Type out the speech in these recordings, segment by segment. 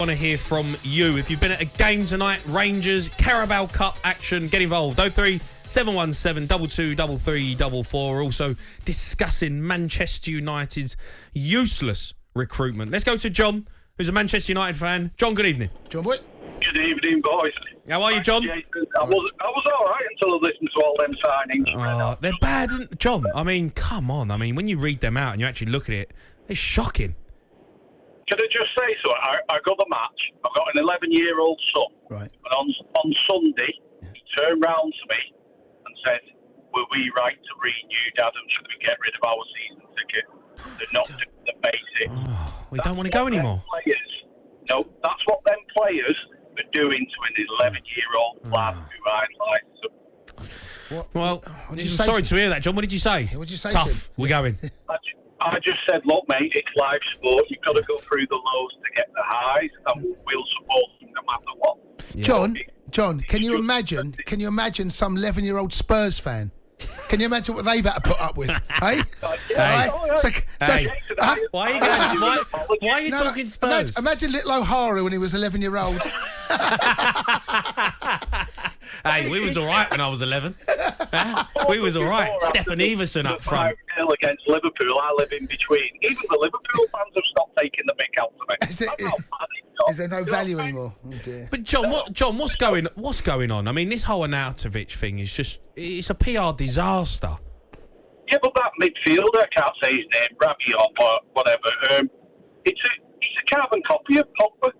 Want to hear from you. If you've been at a game tonight, Rangers, Carabao Cup action, get involved. 03 717 223344. We're also discussing Manchester United's useless recruitment. Let's go to John, who's a Manchester United fan. John, good evening. John, what? Good evening, boys. How are you, John? I was all right until I listened to all them signings. They're bad, John. I mean, come on. I mean, when you read them out and you actually look at it, it's shocking. Can I just say so? I got the match. I've got an 11-year-old son. Right. And on Sunday, he turned round to me and said, "Were we right to renew, Dad, and should we get rid of our season ticket? They're not doing the basic." We don't want to go anymore. No, that's what them players are doing to an 11-year-old lad who idolises them. Well, sorry to hear that, John. What did you say? What did you say? Tough. We're going. I just said, look, mate, it's live sport. You've got to go through the lows to get the highs, and we'll support them no matter what. Yeah. John, can you imagine some 11-year-old Spurs fan? Can you imagine what they've had to put up with? Hey? Why are you talking Spurs? Imagine little O'Hara when he was 11-year-old. Hey, we was all right when I was 11. We was all right. Stefan Everson up front. Against Liverpool, I live in between. Even the Liverpool fans have stopped taking the mick out of me. Is there no value anymore? Oh dear. But John, what's going on? I mean, this whole Arnautovic thing is it's a PR disaster. Yeah, but that midfielder, I can't say his name, Rabiot or whatever. He's a carbon copy of Pogba.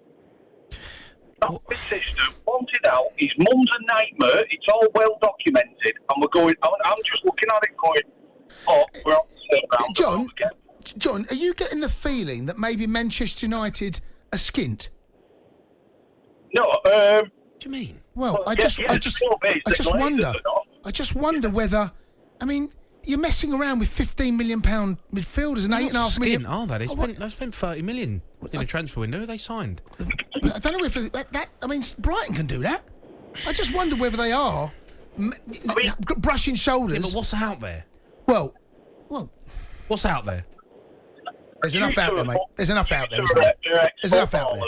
That system wanted out. His mum's a nightmare. It's all well documented, and we're going. I'm just looking at it, going, "Oh, we're on the same round." John, are you getting the feeling that maybe Manchester United are skint? No. What do you mean? Well, I just wonder whether. I mean, you're messing around with £15 million midfielders and £8.5 million. Are they? They spent 30 million in the transfer window. They signed. I don't know if that. I mean, Brighton can do that. I just wonder whether they are brushing shoulders. Yeah, but what's out there? Well, what's out there? There's enough out there, mate. There's enough out there. There's enough out there.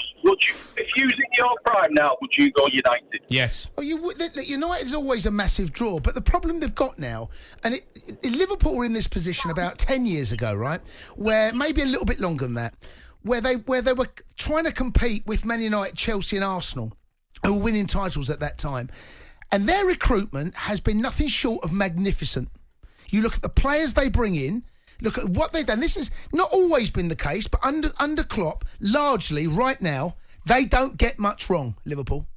If you was in your prime now, would you go United? Yes. Oh, United's always a massive draw, but the problem they've got now, and Liverpool were in this position about 10 years ago, right? Where maybe a little bit longer than that, where they were trying to compete with Man United, Chelsea, and Arsenal, who were winning titles at that time, and their recruitment has been nothing short of magnificent. You look at the players they bring in. Look at what they've done. This has not always been the case, but under Klopp, largely right now, they don't get much wrong. Liverpool,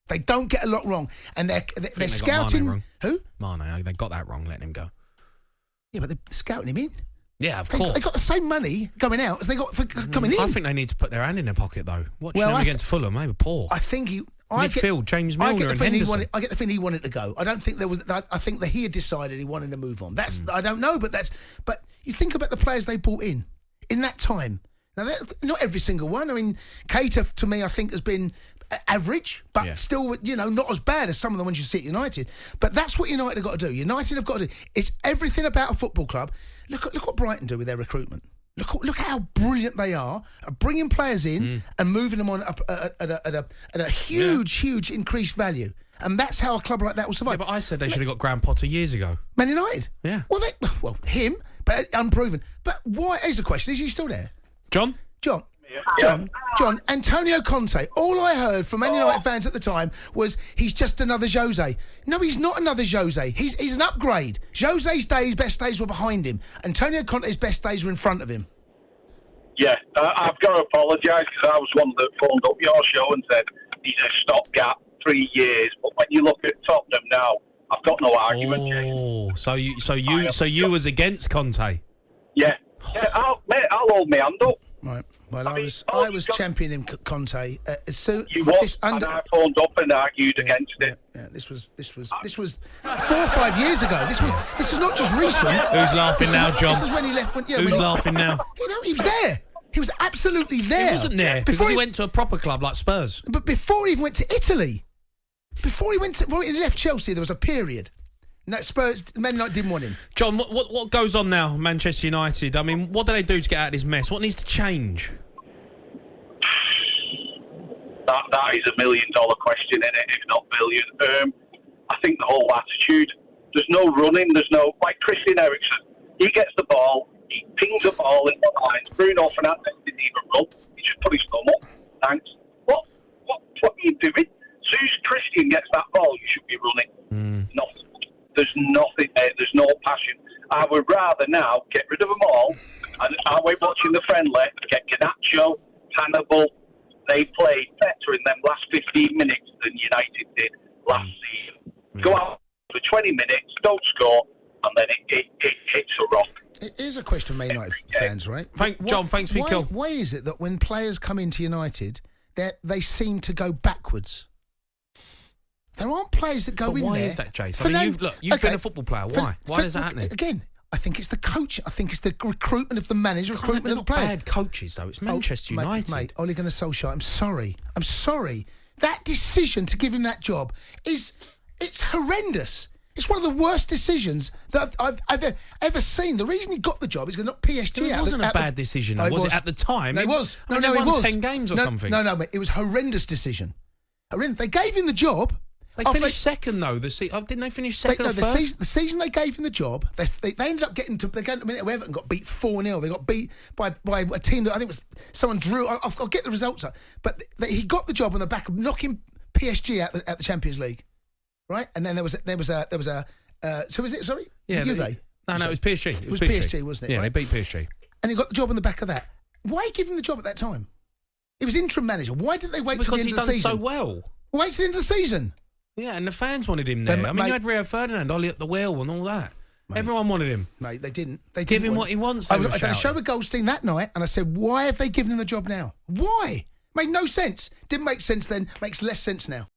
they don't get a lot wrong, and they're scouting. Who? Mane. They got that wrong, letting him go. Yeah, but they're scouting him in. Yeah, of course. They got the same money going out as they got for coming in. I think they need to put their hand in their pocket though. Watching them against Fulham, they were poor. I think midfield, James Milner and Henderson. I get the feeling he wanted to go. I don't think there was. I think that he had decided he wanted to move on. I don't know, but you think about the players they brought in that time. Now, not every single one. I mean, Keita, to me, I think has been average, but still, not as bad as some of the ones you see at United. But that's what United have got to do. United have got to do. It's everything about a football club. Look what Brighton do with their recruitment. Look how brilliant they are at bringing players in and moving them on at a huge increased value. And that's how a club like that will survive. Yeah, but I said they should have got Graham Potter years ago. Man United? Yeah. Well, him, but unproven. But why? Here's the question. Is he still there? John, Antonio Conte. All I heard from Man United fans at the time was he's just another Jose. No, he's not another Jose. He's an upgrade. Jose's best days were behind him. Antonio Conte's best days were in front of him. Yeah, I've got to apologise because I was one that phoned up your show and said he's a stopgap, 3 years. But when you look at Tottenham now, I've got no argument. Oh, so you was against Conte? Yeah. I'll hold my hand up. Right. Well, I was championing Conte. You was, and I phoned up and argued against it. Yeah, this was 4 or 5 years ago. This is not just recent. Who's laughing now, John? This is when he left. Who's laughing now? He was there. He was absolutely there. He wasn't there because he went to a proper club like Spurs. But before he even went to Italy, before he left Chelsea, there was a period. No, Spurs, Man United didn't want him. John, what goes on now, Manchester United? I mean, what do they do to get out of this mess? What needs to change? That is $1 million question, isn't it? If not billion. I think the whole attitude. There's no running. There's no, like Christian Eriksen. He gets the ball. He pings the ball in the lines. Bruno Fernandes didn't even run. He just put his thumb up. Thanks. What are you doing? As soon as Christian gets that ball, you should be running. Nothing. There's nothing there. There's no passion. I would rather now get rid of them all. And I went watching the friendly. Get Garnacho, Hannibal. They played better in them last 15 minutes than United did last season. Go out for 20 minutes, don't score, and then it hits a rock. It is a question of Man United fans, right? John, thanks for your call. Why is it that when players come into United, they seem to go backwards? There aren't players that go in there. Why is that, Jace? I mean, you've been a football player. Why? Why is that happening? Again, I think it's the coach. I think it's the recruitment of the manager, recruitment of the players. Bad coaches, though. It's Manchester United. Mate, Ole Gunnar Solskjaer, I'm sorry. That decision to give him that job it's horrendous. It's one of the worst decisions that I've ever seen. The reason he got the job is because not PSG. It wasn't a bad decision, though, was it? At the time, no, it was. It won 10 games or something. No, mate, it was a horrendous decision. Horrendous. They gave him the job. They finished second, though. Didn't they finish second or first? The season they gave him the job, they ended up getting to. They got, Everton got beat 4-0. They got beat by a team that I think was someone drew. I'll get the results up. But he got the job on the back of knocking PSG at the Champions League, right? And then there was a. So was it? Sorry, yeah, was it Juve? No, it was PSG. It was PSG, wasn't it? Yeah, right? they beat PSG. And he got the job on the back of that. Why give him the job at that time? He was interim manager. Why didn't they wait till the end of the season? Because he done so well. Wait till the end of the season. Yeah, and the fans wanted him there. You had Rio Ferdinand, Ollie at the wheel and all that. Mate, everyone wanted him. Mate, they didn't. Give him what he wants. I did a show with Goldstein that night, and I said, why have they given him the job now? Why? Made no sense. Didn't make sense then. Makes less sense now.